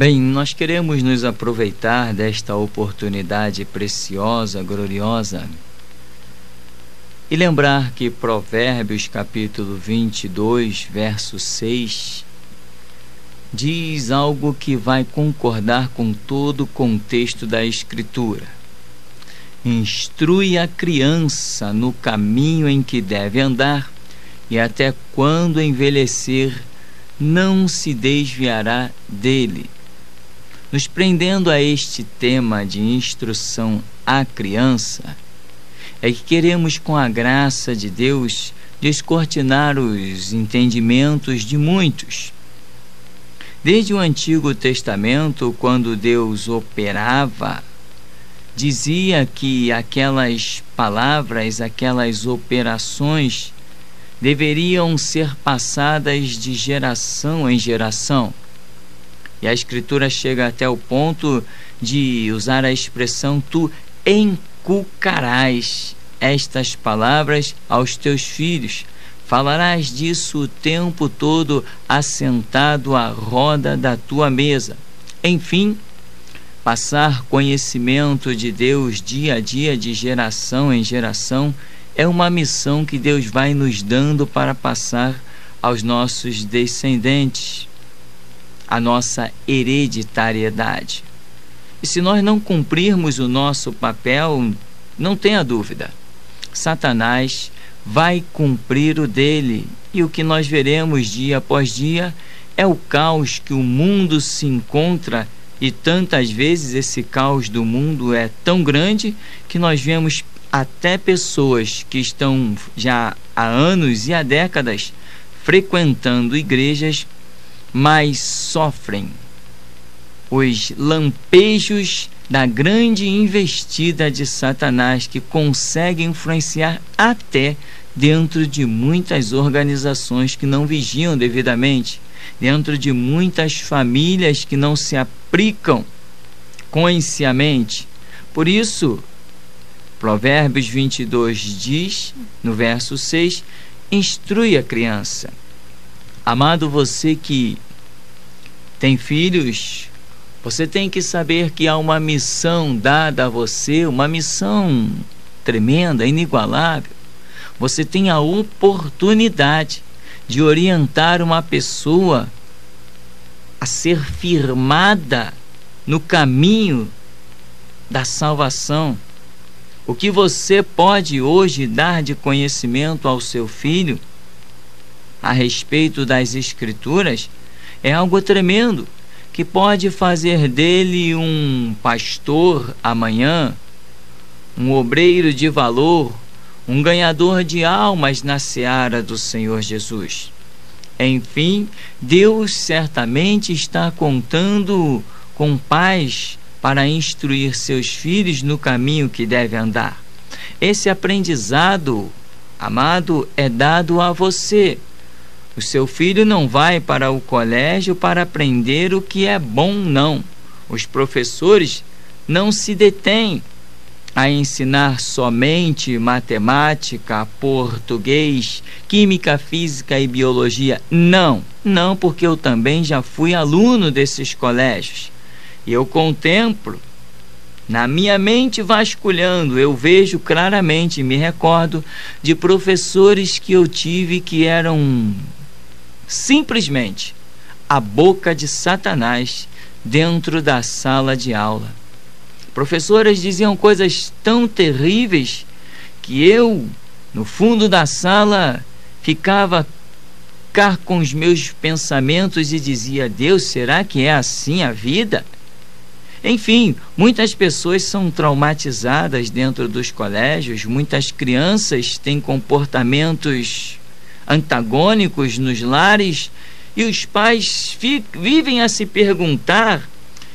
Bem, nós queremos nos aproveitar desta oportunidade preciosa, gloriosa, e lembrar que Provérbios capítulo 22, verso 6, diz algo que vai concordar com todo o contexto da Escritura. Instrui a criança no caminho em que deve andar, e até quando envelhecer, não se desviará dele. Nos prendendo a este tema de instrução à criança, é que queremos, com a graça de Deus, descortinar os entendimentos de muitos. Desde o Antigo Testamento, quando Deus operava, dizia que aquelas palavras, aquelas operações deveriam ser passadas de geração em geração. E a Escritura chega até o ponto de usar a expressão: tu inculcarás estas palavras aos teus filhos, falarás disso o tempo todo assentado à roda da tua mesa. Enfim, passar conhecimento de Deus dia a dia, de geração em geração, é uma missão que Deus vai nos dando para passar aos nossos descendentes, a nossa hereditariedade. E se nós não cumprirmos o nosso papel, não tenha dúvida, Satanás vai cumprir o dele, e o que nós veremos dia após dia é o caos que o mundo se encontra, e tantas vezes esse caos do mundo é tão grande que nós vemos até pessoas que estão já há anos e há décadas frequentando igrejas, mas sofrem os lampejos da grande investida de Satanás, que consegue influenciar até dentro de muitas organizações que não vigiam devidamente, dentro de muitas famílias que não se aplicam conscientemente. Por isso, Provérbios 22 diz, no verso 6, instrui a criança. Amado, você que tem filhos, você tem que saber que há uma missão dada a você, uma missão tremenda, inigualável. Você tem a oportunidade de orientar uma pessoa a ser firmada no caminho da salvação. O que você pode hoje dar de conhecimento ao seu filho a respeito das Escrituras é algo tremendo, que pode fazer dele um pastor amanhã, um obreiro de valor, um ganhador de almas na seara do Senhor Jesus. Enfim, Deus certamente está contando com pais para instruir seus filhos no caminho que deve andar. Esse aprendizado, amado, é dado a você. O seu filho não vai para o colégio para aprender o que é bom, não. Os professores não se detêm a ensinar somente matemática, português, química, física e biologia. Não, porque eu também já fui aluno desses colégios. E eu contemplo, na minha mente vasculhando, eu vejo claramente, me recordo de professores que eu tive que eram simplesmente a boca de Satanás dentro da sala de aula. Professoras diziam coisas tão terríveis que eu, no fundo da sala, ficava cá com os meus pensamentos e dizia: Deus, será que é assim a vida? Enfim, muitas pessoas são traumatizadas dentro dos colégios, muitas crianças têm comportamentos antagônicos nos lares, e os pais vivem a se perguntar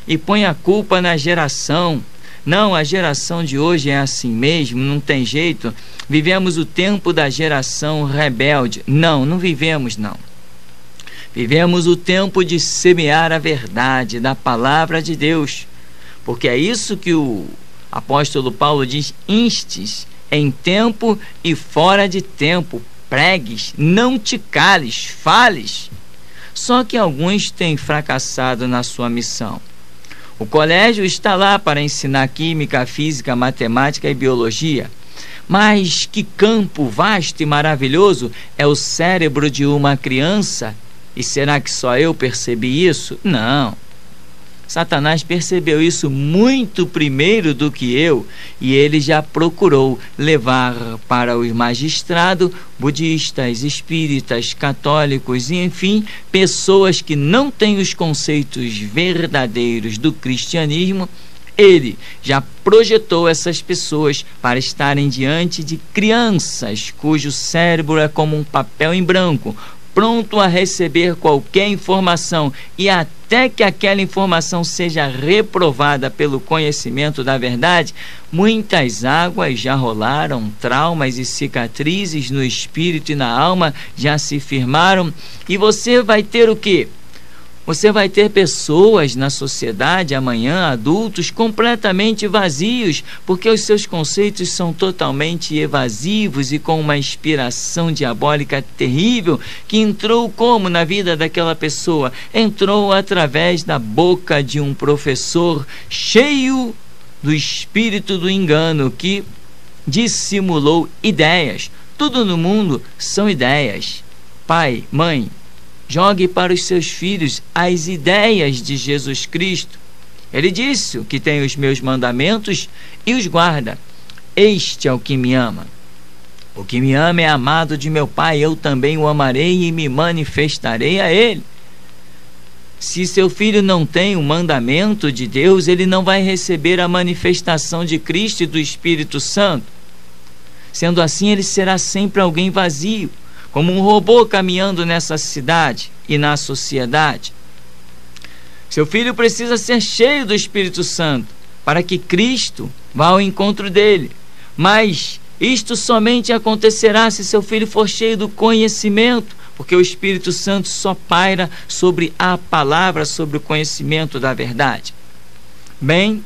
e põem a culpa na geração. Não, a geração de hoje é assim mesmo, não tem jeito. Vivemos o tempo da geração rebelde. Não vivemos, não. Vivemos o tempo de semear a verdade da palavra de Deus, porque é isso que o apóstolo Paulo diz: instes em tempo e fora de tempo, pregues, não te cales, fales. só que alguns têm fracassado na sua missão. O colégio está lá para ensinar química, física, matemática e biologia. Mas que campo vasto e maravilhoso é o cérebro de uma criança? E será que só eu percebi isso? Não. Satanás percebeu isso muito primeiro do que eu, e ele já procurou levar para os magistrados budistas, espíritas, católicos e, enfim, pessoas que não têm os conceitos verdadeiros do cristianismo. Ele já projetou essas pessoas para estarem diante de crianças cujo cérebro é como um papel em branco, pronto a receber qualquer informação, e até que aquela informação seja reprovada pelo conhecimento da verdade, muitas águas já rolaram, traumas e cicatrizes no espírito e na alma já se firmaram, e você vai ter o quê? Você vai ter pessoas na sociedade amanhã, adultos, completamente vazios, porque os seus conceitos são totalmente evasivos e com uma inspiração diabólica terrível, que entrou como na vida daquela pessoa? Entrou através da boca de um professor cheio do espírito do engano, que dissimulou ideias. Tudo no mundo são ideias. Pai, mãe, jogue para os seus filhos as ideias de Jesus Cristo. Ele disse que tem os meus mandamentos e os guarda. Este é o que me ama. O que me ama é amado de meu Pai, eu também o amarei e me manifestarei a ele. Se seu filho não tem o mandamento de Deus, ele não vai receber a manifestação de Cristo e do Espírito Santo. Sendo assim, ele será sempre alguém vazio, como um robô caminhando nessa cidade e na sociedade. Seu filho precisa ser cheio do Espírito Santo para que Cristo vá ao encontro dele. Mas isto somente acontecerá se seu filho for cheio do conhecimento, porque o Espírito Santo só paira sobre a palavra, sobre o conhecimento da verdade. Bem,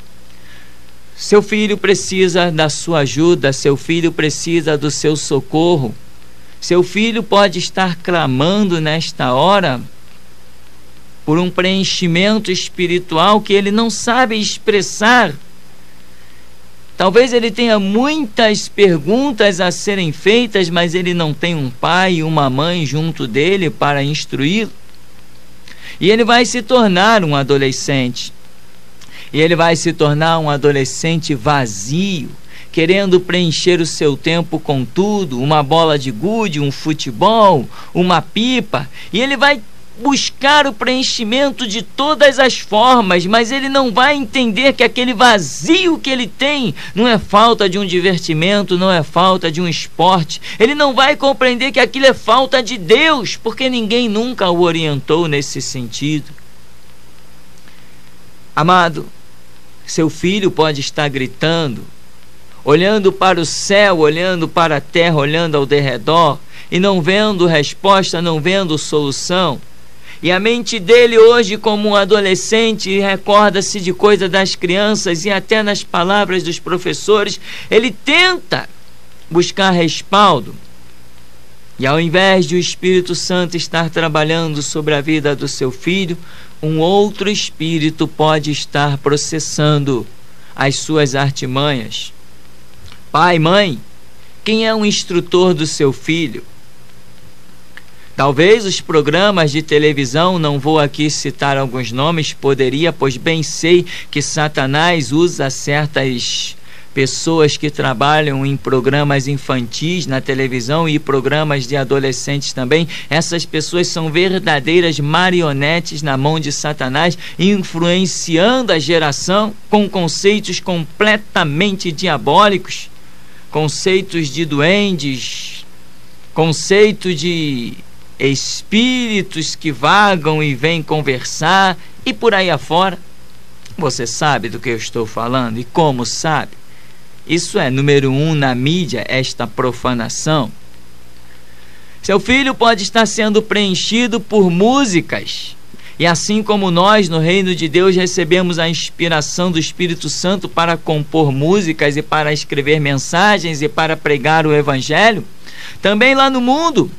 seu filho precisa da sua ajuda, seu filho precisa do seu socorro. Seu filho pode estar clamando nesta hora por um preenchimento espiritual que ele não sabe expressar. Talvez ele tenha muitas perguntas a serem feitas, mas ele não tem um pai e uma mãe junto dele para instruí-lo. E ele vai se tornar um adolescente. E ele vai se tornar um adolescente vazio, querendo preencher o seu tempo com tudo, uma bola de gude, um futebol, uma pipa, e ele vai buscar o preenchimento de todas as formas, mas ele não vai entender que aquele vazio que ele tem não é falta de um divertimento, não é falta de um esporte. Ele não vai compreender que aquilo é falta de Deus, porque ninguém nunca o orientou nesse sentido. Amado, seu filho pode estar gritando, olhando para o céu, olhando para a terra, olhando ao derredor, e não vendo resposta, não vendo solução. E a mente dele hoje, como um adolescente, recorda-se de coisas das crianças, e até nas palavras dos professores, ele tenta buscar respaldo. E ao invés de o Espírito Santo estar trabalhando sobre a vida do seu filho, um outro espírito pode estar processando as suas artimanhas. Pai, mãe, quem é o instrutor do seu filho? Talvez os programas de televisão, não vou aqui citar alguns nomes, poderia, pois bem sei que Satanás usa certas pessoas que trabalham em programas infantis na televisão e programas de adolescentes também. Essas pessoas são verdadeiras marionetes na mão de Satanás, influenciando a geração com conceitos completamente diabólicos, conceitos de duendes, conceito de espíritos que vagam e vêm conversar e por aí afora. Você sabe do que eu estou falando e como sabe? Isso é número 1 na mídia, esta profanação. Seu filho pode estar sendo preenchido por músicas. E assim como nós no reino de Deus recebemos a inspiração do Espírito Santo para compor músicas e para escrever mensagens e para pregar o Evangelho, também lá no mundo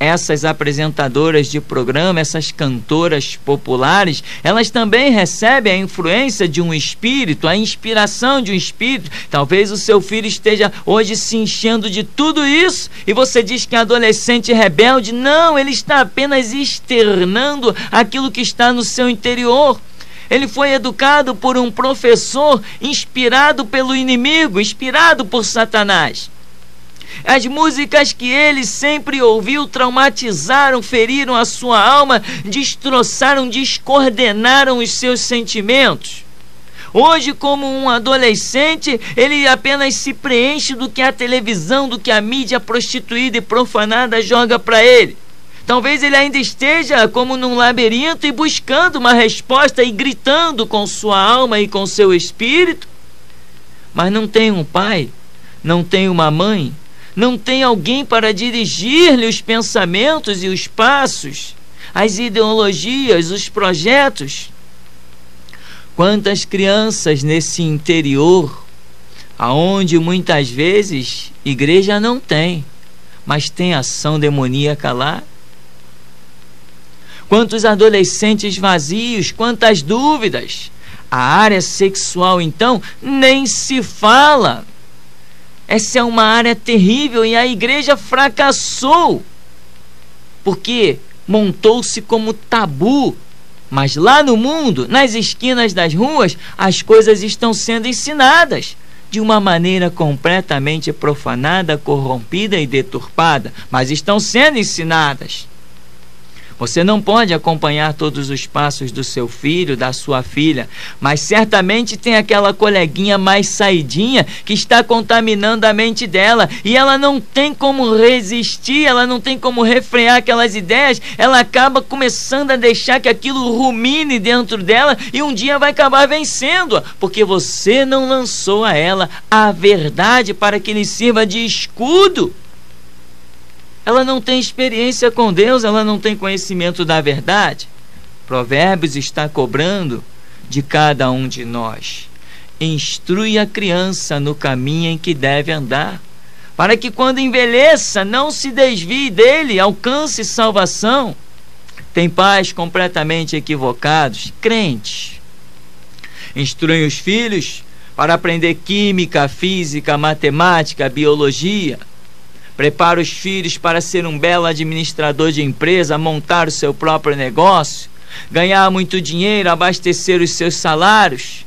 essas apresentadoras de programa, essas cantoras populares, elas também recebem a influência de um espírito, a inspiração de um espírito. Talvez o seu filho esteja hoje se enchendo de tudo isso e você diz que é adolescente rebelde. Não, ele está apenas externando aquilo que está no seu interior. Ele foi educado por um professor inspirado pelo inimigo, inspirado por Satanás. As músicas que ele sempre ouviu traumatizaram, feriram a sua alma, destroçaram, descoordenaram os seus sentimentos. Hoje, como um adolescente, ele apenas se preenche do que a televisão, do que a mídia prostituída e profanada joga para ele. Talvez ele ainda esteja como num labirinto e buscando uma resposta e gritando com sua alma e com seu espírito, mas não tem um pai, não tem uma mãe, não tem alguém para dirigir-lhe os pensamentos e os passos, as ideologias, os projetos. Quantas crianças nesse interior, aonde muitas vezes igreja não tem, mas tem ação demoníaca lá? Quantos adolescentes vazios, quantas dúvidas. A área sexual, então, nem se fala. Essa é uma área terrível e a igreja fracassou, porque montou-se como tabu. Mas lá no mundo, nas esquinas das ruas, as coisas estão sendo ensinadas de uma maneira completamente profanada, corrompida e deturpada, mas estão sendo ensinadas. Você não pode acompanhar todos os passos do seu filho, da sua filha, mas certamente tem aquela coleguinha mais saidinha que está contaminando a mente dela e ela não tem como resistir, ela não tem como refrear aquelas ideias, ela acaba começando a deixar que aquilo rumine dentro dela e um dia vai acabar vencendo-a, porque você não lançou a ela a verdade para que lhe sirva de escudo. Ela não tem experiência com Deus, ela não tem conhecimento da verdade. Provérbios está cobrando de cada um de nós. Instrui a criança no caminho em que deve andar, para que quando envelheça não se desvie dele, alcance salvação. Tem pais completamente equivocados, crentes. Instruem os filhos para aprender química, física, matemática, biologia. Prepara os filhos para ser um belo administrador de empresa, montar o seu próprio negócio, ganhar muito dinheiro, abastecer os seus salários.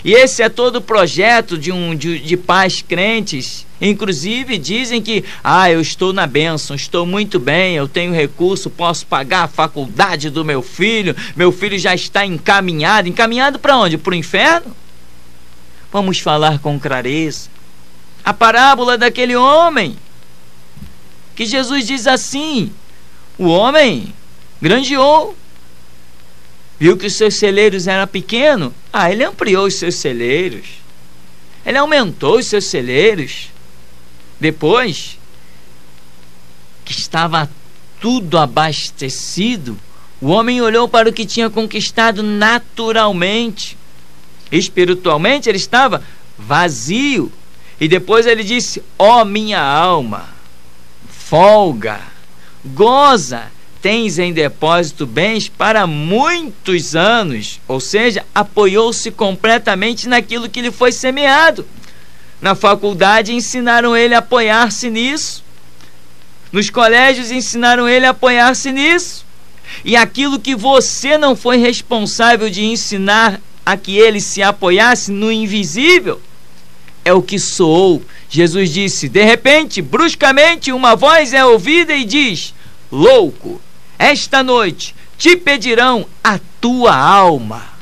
E esse é todo o projeto de pais crentes. Inclusive dizem que eu estou na bênção, estou muito bem, eu tenho recurso, posso pagar a faculdade do meu filho já está encaminhado. Encaminhado para onde? Para o inferno? Vamos falar com clareza. A parábola daquele homem que Jesus diz assim: o homem granjeou, viu que os seus celeiros eram pequenos, ele ampliou os seus celeiros, ele aumentou os seus celeiros. Depois que estava tudo abastecido, o homem olhou para o que tinha conquistado naturalmente. Espiritualmente ele estava vazio, e depois ele disse: minha alma, folga, goza, tens em depósito bens para muitos anos. Ou seja, apoiou-se completamente naquilo que lhe foi semeado. Na faculdade ensinaram ele a apoiar-se nisso, nos colégios ensinaram ele a apoiar-se nisso, e aquilo que você não foi responsável de ensinar a que ele se apoiasse no invisível, é o que soou. Jesus disse: de repente, bruscamente, uma voz é ouvida e diz: louco, esta noite te pedirão a tua alma.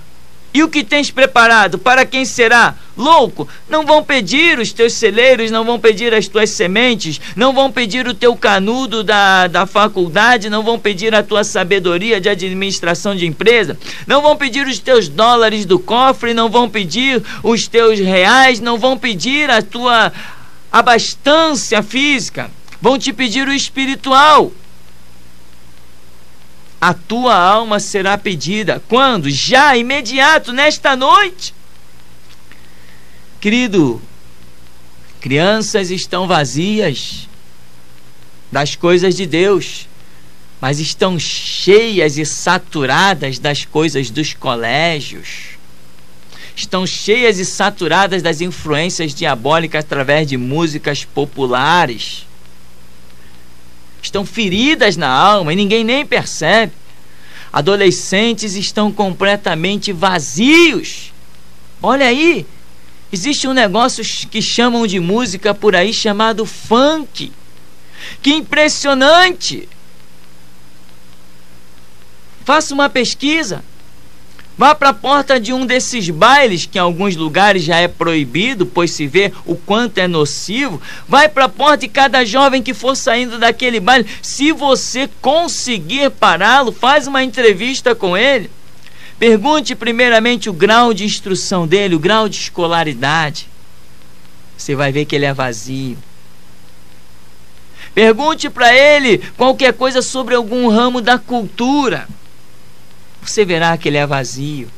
E o que tens preparado? Para quem será? Louco, não vão pedir os teus celeiros, não vão pedir as tuas sementes, não vão pedir o teu canudo da faculdade, não vão pedir a tua sabedoria de administração de empresa, não vão pedir os teus dólares do cofre, não vão pedir os teus reais, não vão pedir a tua abastança física, vão te pedir o espiritual. A tua alma será pedida. Quando? Já, imediato, nesta noite. Querido, crianças estão vazias das coisas de Deus. mas estão cheias e saturadas das coisas dos colégios. Estão cheias e saturadas das influências diabólicas através de músicas populares. Estão feridas na alma e ninguém nem percebe. Adolescentes estão completamente vazios. Olha aí, existe um negócio que chamam de música por aí chamado funk. Que impressionante! Faça uma pesquisa. Vá para a porta de um desses bailes, que em alguns lugares já é proibido, pois se vê o quanto é nocivo. Vai para a porta e cada jovem que for saindo daquele baile, se você conseguir pará-lo, faz uma entrevista com ele. Pergunte primeiramente o grau de instrução dele, o grau de escolaridade. Você vai ver que ele é vazio. Pergunte para ele qualquer coisa sobre algum ramo da cultura. Você verá que ele é vazio.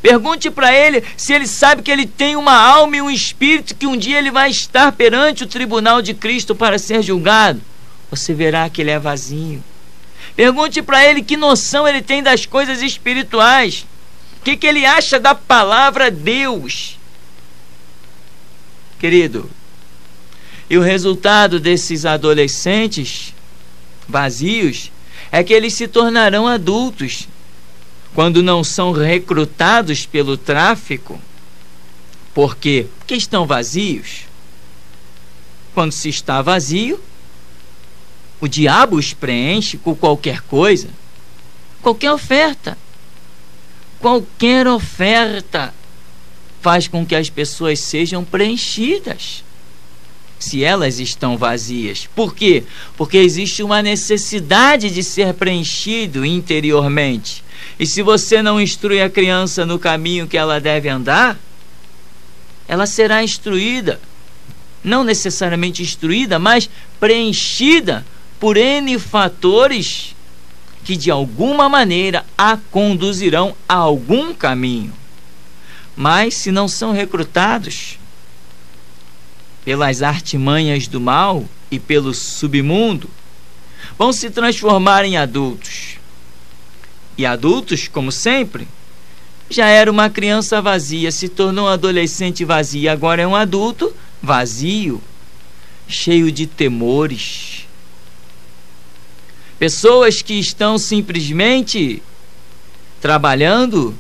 Pergunte para ele se ele sabe que ele tem uma alma e um espírito, que um dia ele vai estar perante o tribunal de Cristo para ser julgado. Você verá que ele é vazio. Pergunte para ele que noção ele tem das coisas espirituais. O que ele acha da palavra Deus. Querido, e o resultado desses adolescentes vazios é que eles se tornarão adultos quando não são recrutados pelo tráfico. Por quê? Porque estão vazios. Quando se está vazio, o diabo os preenche com qualquer coisa, qualquer oferta. Qualquer oferta faz com que as pessoas sejam preenchidas, se elas estão vazias. Por quê? Porque existe uma necessidade de ser preenchido interiormente. E se você não instrui a criança no caminho que ela deve andar, ela será instruída, não necessariamente instruída, mas preenchida por N fatores que de alguma maneira a conduzirão a algum caminho. Mas se não são recrutados pelas artimanhas do mal e pelo submundo, vão se transformar em adultos. E adultos, como sempre, já era uma criança vazia, se tornou um adolescente vazio, agora é um adulto vazio, cheio de temores. Pessoas que estão simplesmente trabalhando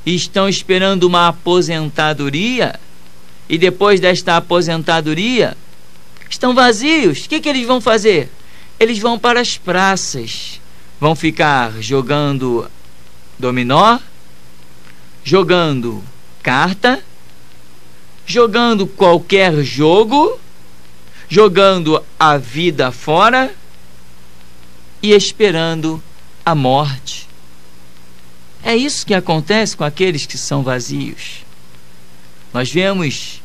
e estão esperando uma aposentadoria, e depois desta aposentadoria estão vazios. O que eles vão fazer? Eles vão para as praças, vão ficar jogando dominó, jogando carta, jogando qualquer jogo, jogando a vida fora e esperando a morte. É isso que acontece com aqueles que são vazios. Nós vemos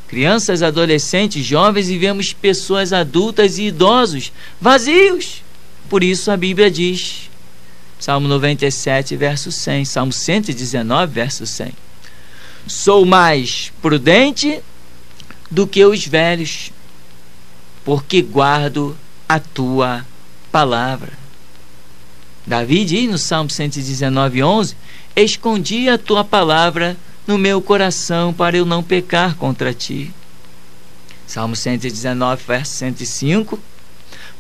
crianças, adolescentes, jovens, e vemos pessoas adultas e idosos vazios. Por isso a Bíblia diz, Salmo 97, verso 100, Salmo 119, verso 100: sou mais prudente do que os velhos, porque guardo a tua palavra. Davi diz no Salmo 119, 11: escondi a tua palavra no meu coração para eu não pecar contra ti. Salmo 119, verso 105: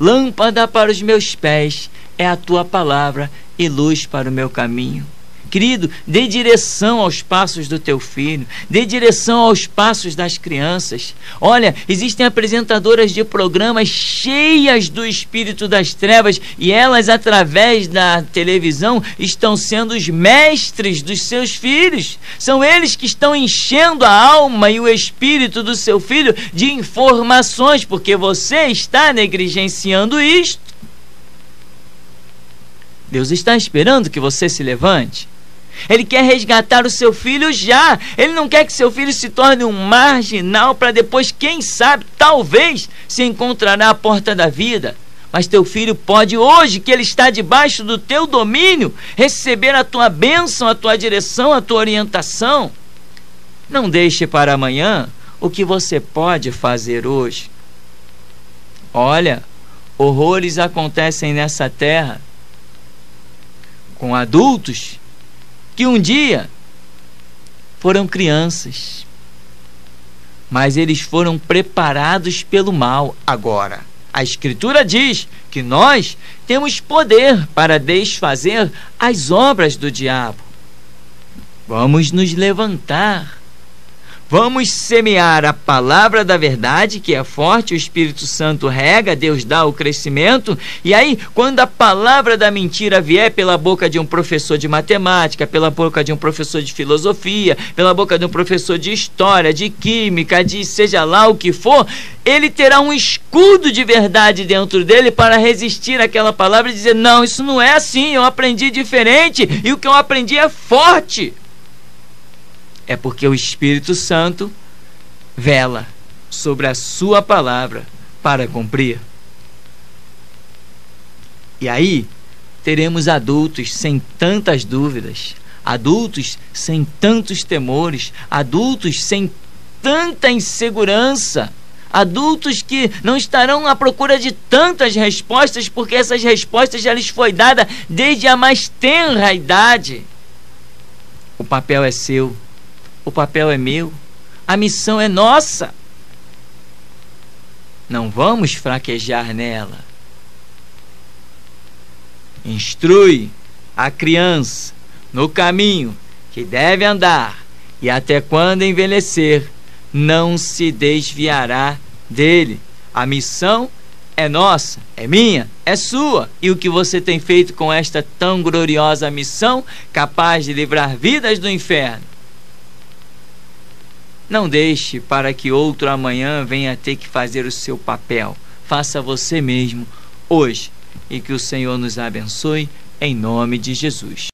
lâmpada para os meus pés é a tua palavra e luz para o meu caminho. Querido, dê direção aos passos do teu filho, dê direção aos passos das crianças. Olha, existem apresentadoras de programas cheias do espírito das trevas, e elas, através da televisão, estão sendo os mestres dos seus filhos. São eles que estão enchendo a alma e o espírito do seu filho de informações, porque você está negligenciando isto. Deus está esperando que você se levante. Ele quer resgatar o seu filho já. Ele não quer que seu filho se torne um marginal para depois, quem sabe, talvez, se encontrará à porta da vida. Mas teu filho pode hoje, que ele está debaixo do teu domínio, receber a tua bênção, a tua direção, a tua orientação. Não deixe para amanhã o que você pode fazer hoje. Olha, horrores acontecem nessa terra com adultos que um dia foram crianças, mas eles foram preparados pelo mal. Agora, a Escritura diz que nós temos poder para desfazer as obras do diabo. Vamos nos levantar. Vamos semear a palavra da verdade, que é forte, o Espírito Santo rega, Deus dá o crescimento. E aí, quando a palavra da mentira vier pela boca de um professor de matemática, pela boca de um professor de filosofia, pela boca de um professor de história, de química, de seja lá o que for, ele terá um escudo de verdade dentro dele para resistir àquela palavra e dizer: não, isso não é assim, eu aprendi diferente e o que eu aprendi é forte. É porque o Espírito Santo vela sobre a sua palavra para cumprir. E aí teremos adultos sem tantas dúvidas, adultos sem tantos temores, adultos sem tanta insegurança, adultos que não estarão à procura de tantas respostas, porque essas respostas já lhes foi dada desde a mais tenra idade. O papel é seu. O papel é meu, a missão é nossa. Não vamos fraquejar nela. Instrui a criança no caminho que deve andar, e até quando envelhecer, não se desviará dele. A missão é nossa, é minha, é sua. E o que você tem feito com esta tão gloriosa missão, capaz de livrar vidas do inferno? Não deixe para que outro amanhã venha ter que fazer o seu papel. Faça você mesmo hoje. E que o Senhor nos abençoe em nome de Jesus.